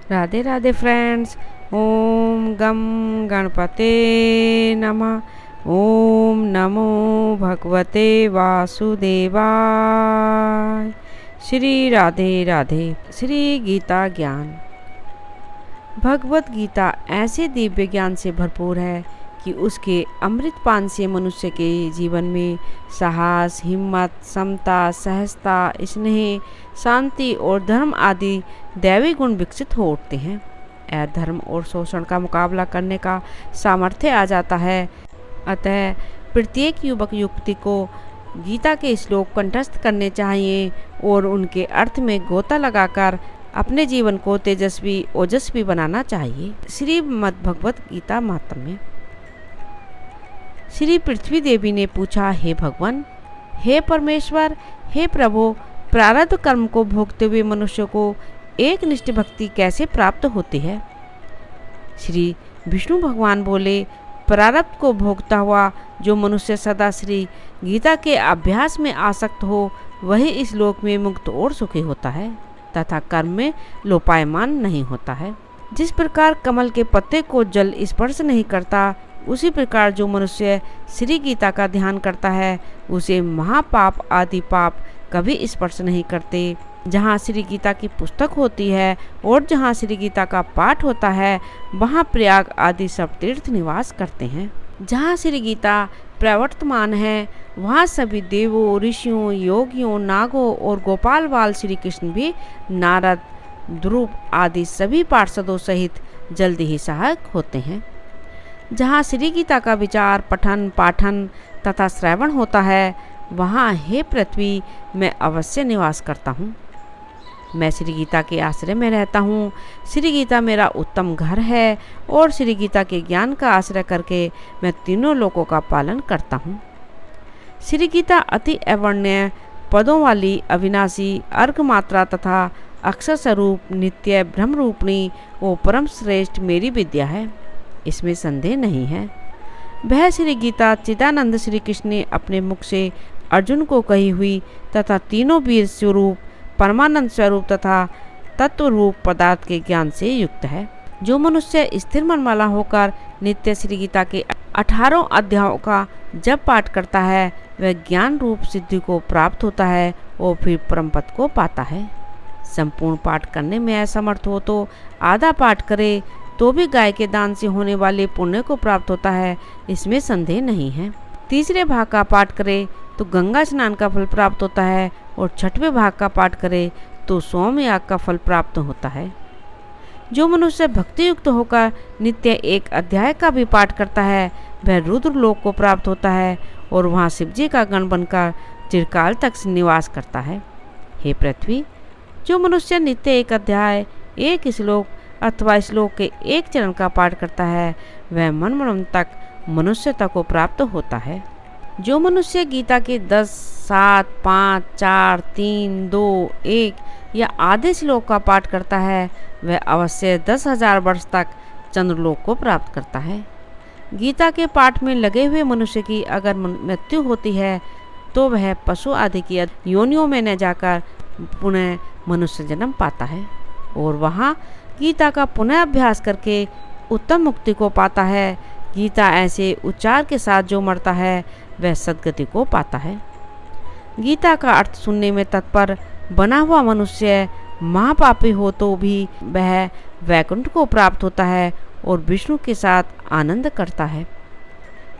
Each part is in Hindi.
राधे राधे फ्रेंड्स। ओम गम गणपते नमः। ओम नमो भगवते वासुदेवाय। श्री राधे राधे। श्री गीता ज्ञान। भगवत गीता ऐसे दिव्य ज्ञान से भरपूर है कि उसके अमृतपान से मनुष्य के जीवन में साहस, हिम्मत, समता, सहजता, स्नेह, शांति और धर्म आदि दैवी गुण विकसित हो उठते हैं। अधर्म और शोषण का मुकाबला करने का सामर्थ्य आ जाता है। अतः प्रत्येक युवक युवती को गीता के श्लोक कंठस्थ करने चाहिए और उनके अर्थ में गोता लगाकर अपने जीवन को तेजस्वी ओजस्वी बनाना चाहिए। श्रीमद् भगवत गीता महात्म्य। श्री पृथ्वी देवी ने पूछा, हे भगवान, हे परमेश्वर, हे प्रभु, प्रारब्ध कर्म को भोगते हुए मनुष्य को एक निष्ठ भक्ति कैसे प्राप्त होती है? श्री विष्णु भगवान बोले, प्रारब्ध को भोगता हुआ जो मनुष्य सदा श्री गीता के अभ्यास में आसक्त हो, वही इस लोक में मुक्त और सुखी होता है तथा कर्म में लोपायमान नहीं होता है। जिस प्रकार कमल के पत्ते को जल स्पर्श नहीं करता, उसी प्रकार जो मनुष्य श्री गीता का ध्यान करता है, उसे महापाप आदि पाप कभी स्पर्श नहीं करते। जहाँ श्री गीता की पुस्तक होती है और जहाँ श्री गीता का पाठ होता है, वहाँ प्रयाग आदि सब तीर्थ निवास करते हैं। जहाँ श्री गीता प्रवर्तमान है, वहाँ सभी देवों, ऋषियों, योगियों, नागों और गोपाल बाल श्री कृष्ण भी नारद, ध्रुव आदि सभी पार्षदों सहित जल्दी ही सहायक होते हैं। जहाँ श्री गीता का विचार, पठन, पाठन तथा श्रवण होता है, वहाँ हे पृथ्वी मैं अवश्य निवास करता हूँ। मैं श्री गीता के आश्रय में रहता हूँ। श्री गीता मेरा उत्तम घर है और श्री गीता के ज्ञान का आश्रय करके मैं तीनों लोकों का पालन करता हूँ। श्री गीता अति अवर्ण्य पदों वाली, अविनाशी, अर्घ मात्रा तथा अक्षर स्वरूप, नित्य ब्रह्म रूपणी वो परम श्रेष्ठ मेरी विद्या है, इसमें संदेह नहीं है। वह श्री गीता चिदानंद श्री कृष्ण ने अपने मुख से अर्जुन को कही हुई तथा तीनों वीर स्वरूप, परमानंद स्वरूप तथा तत्व रूप पदार्थ के ज्ञान से युक्त है। जो मनुष्य स्थिर मन वाला होकर नित्य श्री गीता के 18 अध्यायों का जब पाठ करता है, वह ज्ञान रूप सिद्धि को प्राप्त होता है और फिर परम पद को पाता है। संपूर्ण पाठ करने में असमर्थ हो तो आधा पाठ करे तो भी गाय के दान से होने वाले पुण्य को प्राप्त होता है, इसमें संदेह नहीं है। तीसरे भाग का पाठ करे तो गंगा स्नान का फल प्राप्त होता है और छठवें भाग का पाठ करे तो सोमयाग का फल प्राप्त होता है। जो मनुष्य भक्ति युक्त होकर नित्य एक अध्याय का भी पाठ करता है, वह रुद्र लोक को प्राप्त होता है और वहाँ शिवजी का गण बनकर चिरकाल तक निवास करता है। हे पृथ्वी, जो मनुष्य नित्य एक अध्याय, एक श्लोक अथवा श्लोक के एक चरण का पाठ करता है, वह मन तक मनुष्यता को प्राप्त होता है। जो मनुष्य गीता के 10, 7, 5, 4, 3, 2, 1 या आधे श्लोक का पाठ करता है, वह अवश्य 10,000 वर्ष तक चंद्रलोक को प्राप्त करता है। गीता के पाठ में लगे हुए मनुष्य की अगर मृत्यु होती है तो वह पशु आदि की योनियों में न जाकर पुनः मनुष्य जन्म पाता है और वहाँ गीता का पुनः अभ्यास करके उत्तम मुक्ति को पाता है। गीता ऐसे उच्चार के साथ जो मरता है, वह सद्गति को पाता है। गीता का अर्थ सुनने में तत्पर बना हुआ मनुष्य महापापी हो तो भी वह वैकुंठ को प्राप्त होता है और विष्णु के साथ आनंद करता है।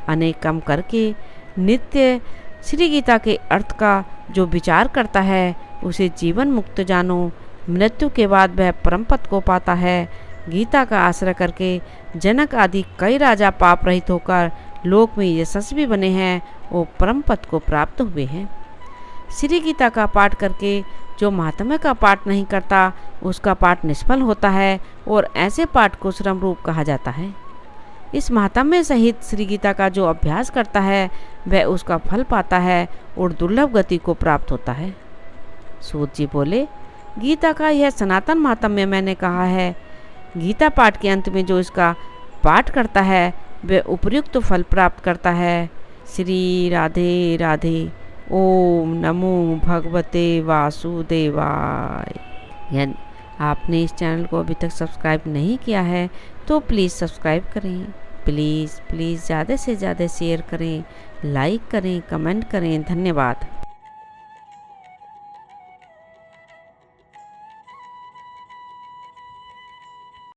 अनेक कर्म करके नित्य श्री गीता के अर्थ का जो विचार करता है, उसे जीवन मुक्त जानो। मृत्यु के बाद वह परम पद को पाता है। गीता का आश्रय करके जनक आदि कई राजा पाप रहित होकर लोक में यशस्वी बने हैं, वो परम पद को प्राप्त हुए हैं। श्री गीता का पाठ करके जो महात्म्य का पाठ नहीं करता, उसका पाठ निष्फल होता है और ऐसे पाठ को श्रम रूप कहा जाता है। इस महात्म्य सहित श्री गीता का जो अभ्यास करता है, वह उसका फल पाता है और दुर्लभ गति को प्राप्त होता है। सूत जी बोले, गीता का यह सनातन महात्म्य मैंने कहा है। गीता पाठ के अंत में जो इसका पाठ करता है, वह उपयुक्त फल प्राप्त करता है। श्री राधे राधे। ओम नमो भगवते वासुदेवाय। यह आपने इस चैनल को अभी तक सब्सक्राइब नहीं किया है तो प्लीज़ सब्सक्राइब करें। प्लीज़ ज़्यादा से ज़्यादा शेयर करें, लाइक करें, कमेंट करें। धन्यवाद।